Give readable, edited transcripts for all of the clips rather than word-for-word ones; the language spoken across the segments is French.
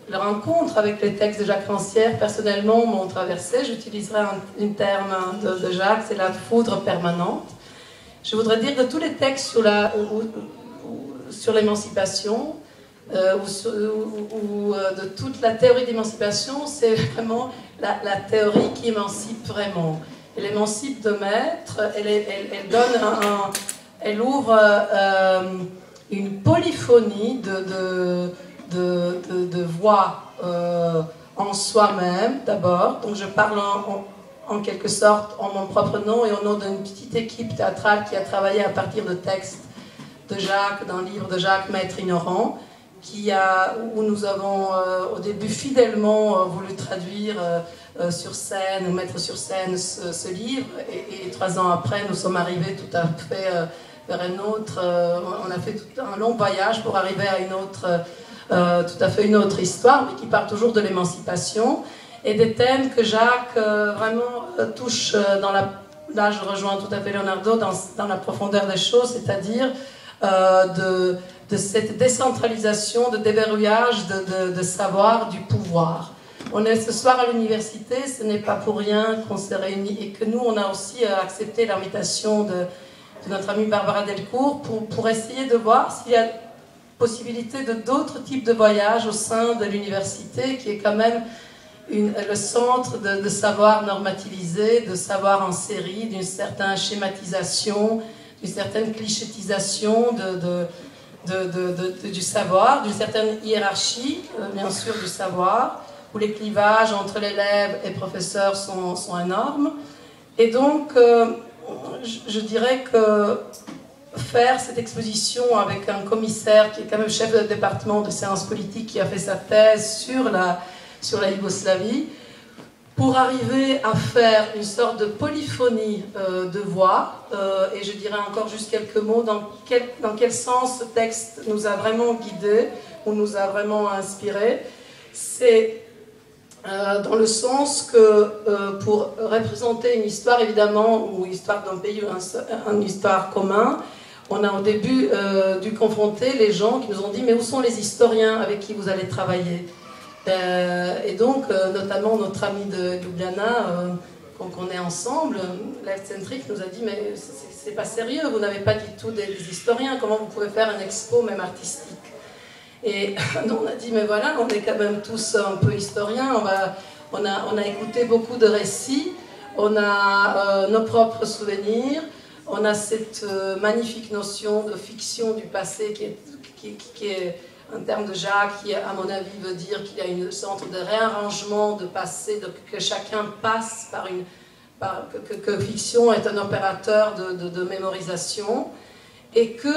les rencontres avec les textes de Jacques Rancière, personnellement, m'ont traversé. J'utiliserai un terme de Jacques, c'est la foudre permanente. Je voudrais dire que tous les textes sur l'émancipation, ou de toute la théorie d'émancipation, c'est vraiment la théorie qui émancipe vraiment. Elle émancipe de maître, elle ouvre une polyphonie de voix en soi-même d'abord. Donc je parle en quelque sorte en mon propre nom et au nom d'une petite équipe théâtrale qui a travaillé à partir de textes de Jacques, d'un livre de Jacques, Maître ignorant, où nous avons au début fidèlement voulu traduire sur scène, ou mettre sur scène ce livre, et 3 ans après nous sommes arrivés tout à fait vers un autre, on a fait tout un long voyage pour arriver à tout à fait une autre histoire, mais qui parle toujours de l'émancipation, et des thèmes que Jacques vraiment touche là je rejoins tout à fait Leonardo dans la profondeur des choses, c'est-à-dire de cette décentralisation, de déverrouillage de savoir, du pouvoir. On est ce soir à l'université, ce n'est pas pour rien qu'on s'est réunis et que nous, on a aussi accepté l'invitation de notre amie Barbara Delcourt pour essayer de voir s'il y a possibilité de d'autres types de voyages au sein de l'université, qui est quand même le centre de savoir normativisé, de savoir en série, d'une certaine schématisation, d'une certaine clichétisation du savoir, d'une certaine hiérarchie, bien sûr, du savoir, où les clivages entre l'élève et professeur sont énormes. Et donc, je dirais que faire cette exposition avec un commissaire qui est quand même chef de département de sciences politiques, qui a fait sa thèse sur la Yougoslavie, pour arriver à faire une sorte de polyphonie de voix, et je dirais encore juste quelques mots, dans quel sens ce texte nous a vraiment guidés, ou nous a vraiment inspirés. C'est dans le sens que pour représenter une histoire, évidemment, ou une histoire d'un pays, ou une histoire commune, on a au début dû confronter les gens qui nous ont dit « mais où sont les historiens avec qui vous allez travailler ?» Et donc, notamment notre ami de Ljubljana, quand on est ensemble, Left-Centric nous a dit « mais c'est pas sérieux, vous n'avez pas du tout des historiens, comment vous pouvez faire un expo même artistique ?» Et nous, on a dit « mais voilà, on est quand même tous un peu historiens, on a écouté beaucoup de récits, on a nos propres souvenirs, on a cette magnifique notion de fiction du passé qui est un terme de Jacques qui, à mon avis, veut dire qu'il y a une sorte de réarrangement de passé, que chacun passe que fiction est un opérateur de mémorisation, et que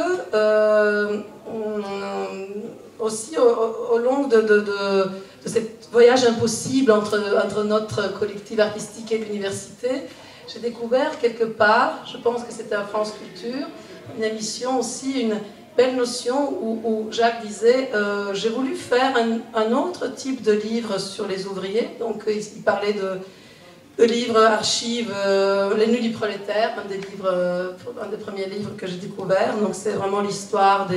aussi au long de ce voyage impossible entre notre collectif artistique et l'université, j'ai découvert quelque part, je pense que c'était à France Culture, une émission aussi, une belle notion où Jacques disait j'ai voulu faire un autre type de livre sur les ouvriers. Donc il parlait de livres, archives, Les Nuits du Prolétaire, un des premiers livres que j'ai découvert. Donc c'est vraiment l'histoire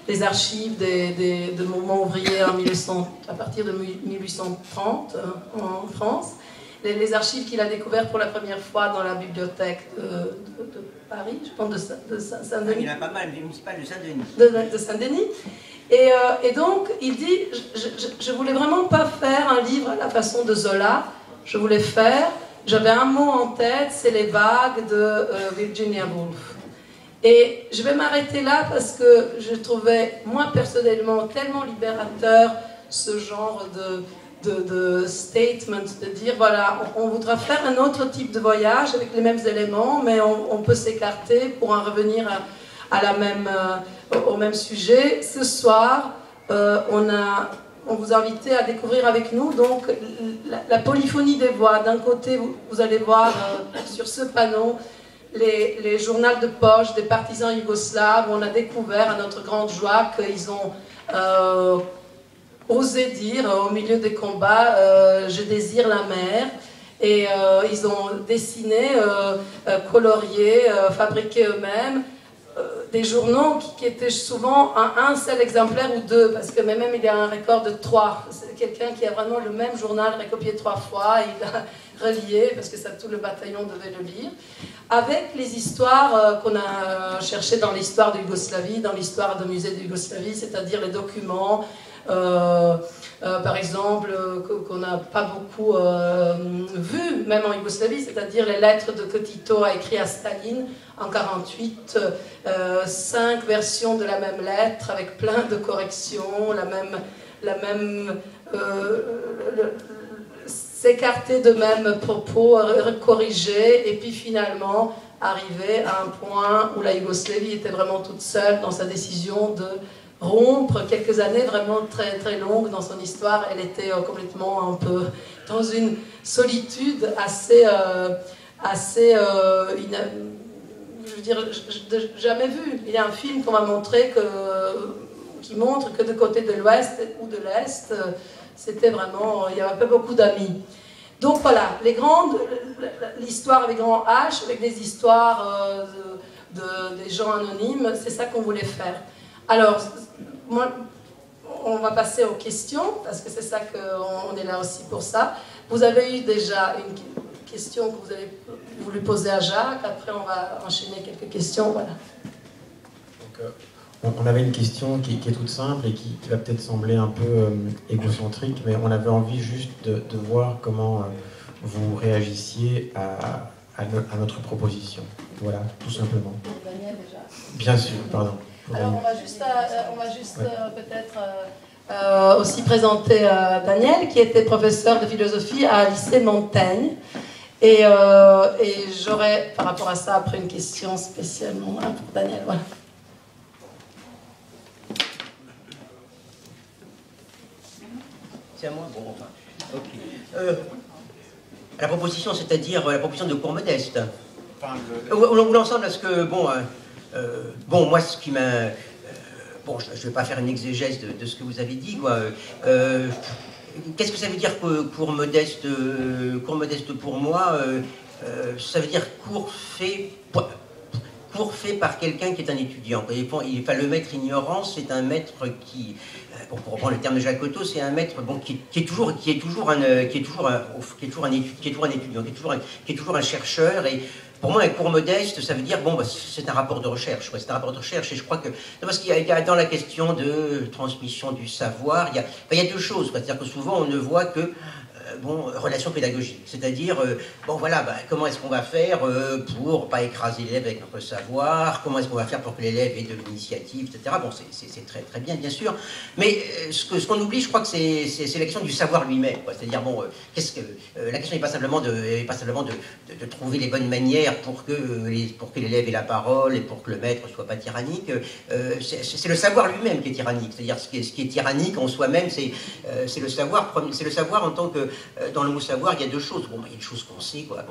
des archives de mouvements ouvriers à partir de 1830 en France. Les archives qu'il a découvertes pour la première fois dans la bibliothèque de Paris, je pense de Saint-Denis. Il y en a pas mal, la municipale de Saint-Denis. De Saint-Denis. Et donc, il dit, je voulais vraiment pas faire un livre à la façon de Zola, j'avais un mot en tête, c'est les vagues de Virginia Woolf. Et je vais m'arrêter là parce que je trouvais, moi personnellement, tellement libérateur ce genre de statement, de dire voilà, on voudra faire un autre type de voyage avec les mêmes éléments, mais on peut s'écarter pour en revenir au même sujet. Ce soir, on vous a invité à découvrir avec nous donc la polyphonie des voix. D'un côté, vous allez voir sur ce panneau les journaux de poche des partisans yougoslaves, où on a découvert à notre grande joie qu'ils ont osé dire au milieu des combats je désire la mer, et ils ont dessiné, colorié, fabriqué eux-mêmes des journaux qui étaient souvent un seul exemplaire ou deux, parce que même il y a un record de 3. C'est quelqu'un qui a vraiment le même journal recopié 3 fois, il a relié, parce que ça, tout le bataillon devait le lire, avec les histoires qu'on a cherchées dans l'histoire de Yougoslavie, dans l'histoire de musée de Yougoslavie, c'est-à-dire les documents, par exemple, qu'on n'a pas beaucoup vu, même en Yougoslavie, c'est-à-dire les lettres que Tito a écrites à Staline en 1948, 5 versions de la même lettre avec plein de corrections, s'écarter de même propos, corriger, et puis finalement arriver à un point où la Yougoslavie était vraiment toute seule dans sa décision de rompre. Quelques années vraiment très, très longues dans son histoire, elle était complètement un peu dans une solitude assez je veux dire, jamais vu. Il y a un film qu'on m'a montré qui montre que de côté de l'Ouest ou de l'Est, c'était vraiment, il n'y avait pas beaucoup d'amis. Donc voilà, l'histoire avec grand H, avec des histoires des gens anonymes, c'est ça qu'on voulait faire. Alors, moi, on va passer aux questions, parce que c'est ça qu'on est là aussi pour ça. Vous avez eu déjà une question que vous avez voulu poser à Jacques, après on va enchaîner quelques questions, voilà. Donc, on avait une question qui est toute simple et qui va peut-être sembler un peu égocentrique, mais on avait envie juste de voir comment vous réagissiez à notre proposition. Voilà, tout simplement. Daniel déjà. Bien sûr, pardon. Alors on va juste peut-être aussi présenter Daniel, qui était professeur de philosophie à lycée Montaigne. Et j'aurais, par rapport à ça, après une question spécialement pour Daniel. Voilà. C'est à moi. Bon, enfin, ok. La proposition, c'est-à-dire la proposition de cours modeste. Enfin, ou l'ensemble, parce que, bon, moi, ce qui m'a... bon, je ne vais pas faire une exégèse de ce que vous avez dit, quoi. Qu'est-ce que ça veut dire cours modeste pour moi? Ça veut dire cours fait par quelqu'un qui est un étudiant. Le maître ignorant, c'est un maître qui... Bon, pour reprendre le terme de Jacques Cotto, c'est un maître qui est toujours un étudiant, qui est toujours un chercheur. Et pour moi, un cours modeste, ça veut dire, c'est un rapport de recherche. C'est un rapport de recherche. Et je crois que, parce qu'il y a dans la question de transmission du savoir, il y a deux choses. C'est-à-dire que souvent, on ne voit que relation pédagogique, c'est-à-dire, comment est-ce qu'on va faire pour pas écraser l'élève avec notre savoir, comment est-ce qu'on va faire pour que l'élève ait de l'initiative, etc. Bon, c'est très très bien, bien sûr, mais ce qu'on oublie, je crois que c'est la question du savoir lui-même, c'est-à-dire, la question n'est pas simplement de trouver les bonnes manières pour que l'élève ait la parole et pour que le maître soit pas tyrannique, c'est le savoir lui-même qui est tyrannique, c'est-à-dire ce qui est tyrannique en soi-même, c'est le savoir en tant que dans le mot savoir, il y a deux choses. Il y a une chose qu'on sait, quoi.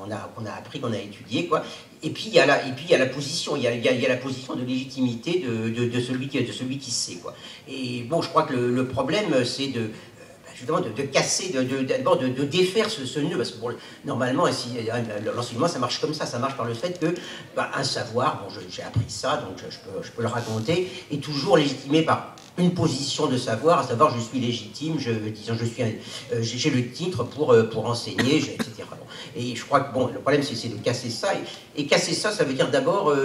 On a appris, qu'on a étudié, quoi. Et puis il y a la position, il y a la position de légitimité de celui qui sait, quoi. Et bon, je crois que le problème, c'est justement de casser, d'abord de défaire ce nœud, parce que normalement, l'enseignement, ça marche comme ça marche par le fait que un savoir, j'ai appris ça, donc je peux le raconter, est toujours légitimé par une position de savoir, à savoir je suis légitime, j'ai le titre pour enseigner, etc. Et je crois que le problème c'est de casser ça, et casser ça, ça veut dire d'abord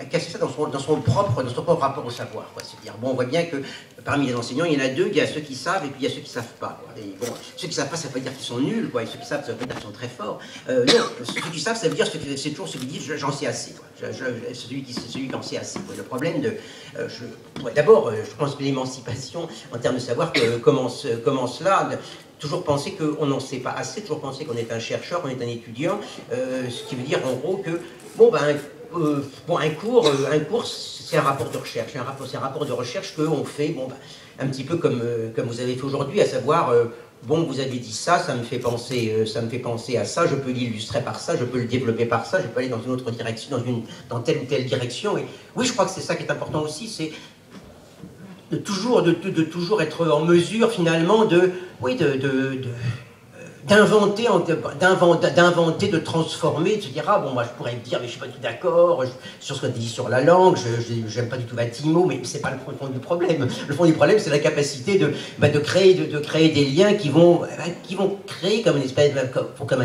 casser ça dans son propre rapport au savoir. C'est-à-dire, on voit bien que parmi les enseignants, il y en a deux, il y a ceux qui savent et puis il y a ceux qui ne savent pas. Et ceux qui ne savent pas, ça ne veut pas dire qu'ils sont nuls, et ceux qui savent, ça veut pas dire qu'ils sont très forts. Non, ceux qui savent, ça veut dire c'est toujours ceux qui disent j'en sais assez. Celui qui en sait assez. Le problème d'abord, je pense que l'émancipation en termes de savoir commence là. Toujours penser qu'on n'en sait pas assez, toujours penser qu'on est un chercheur, qu'on est un étudiant, ce qui veut dire en gros que un cours c'est un rapport de recherche, c'est un rapport de recherche qu'on fait un petit peu comme vous avez fait aujourd'hui, à savoir vous avez dit ça, ça me fait penser à ça, je peux l'illustrer par ça, je peux le développer par ça, je peux aller dans une autre direction, dans telle ou telle direction. Et oui, je crois que c'est ça qui est important aussi, c'est de toujours être en mesure finalement de d'inventer, de transformer, de se dire, ah bon, moi je pourrais me dire, mais je suis pas tout d'accord sur ce qu'on dit sur la langue, j'aime pas du tout Vatimo, mais c'est pas le fond du problème. Le fond du problème, c'est la capacité de créer des liens qui vont créer comme un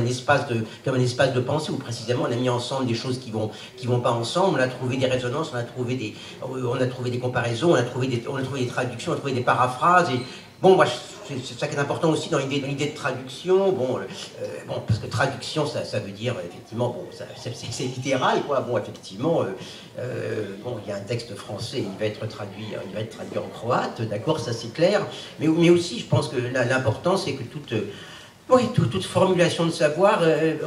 espace de pensée, où précisément on a mis ensemble des choses qui vont pas ensemble, on a trouvé des résonances, on a trouvé des comparaisons, on a trouvé des traductions, on a trouvé des paraphrases, et bon, moi, c'est ça qui est important aussi dans l'idée de traduction. Bon, parce que traduction, ça veut dire, effectivement, bon, c'est littéral, quoi. Bon, effectivement, bon, il y a un texte français, il va être traduit en croate, d'accord, ça c'est clair. Mais aussi, je pense que l'important, c'est que toute formulation de savoir est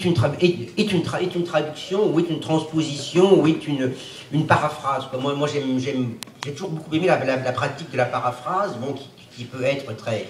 une traduction, ou est une transposition, ou est une paraphrase. Moi j'ai toujours beaucoup aimé la pratique de la paraphrase, bon, qui peut être très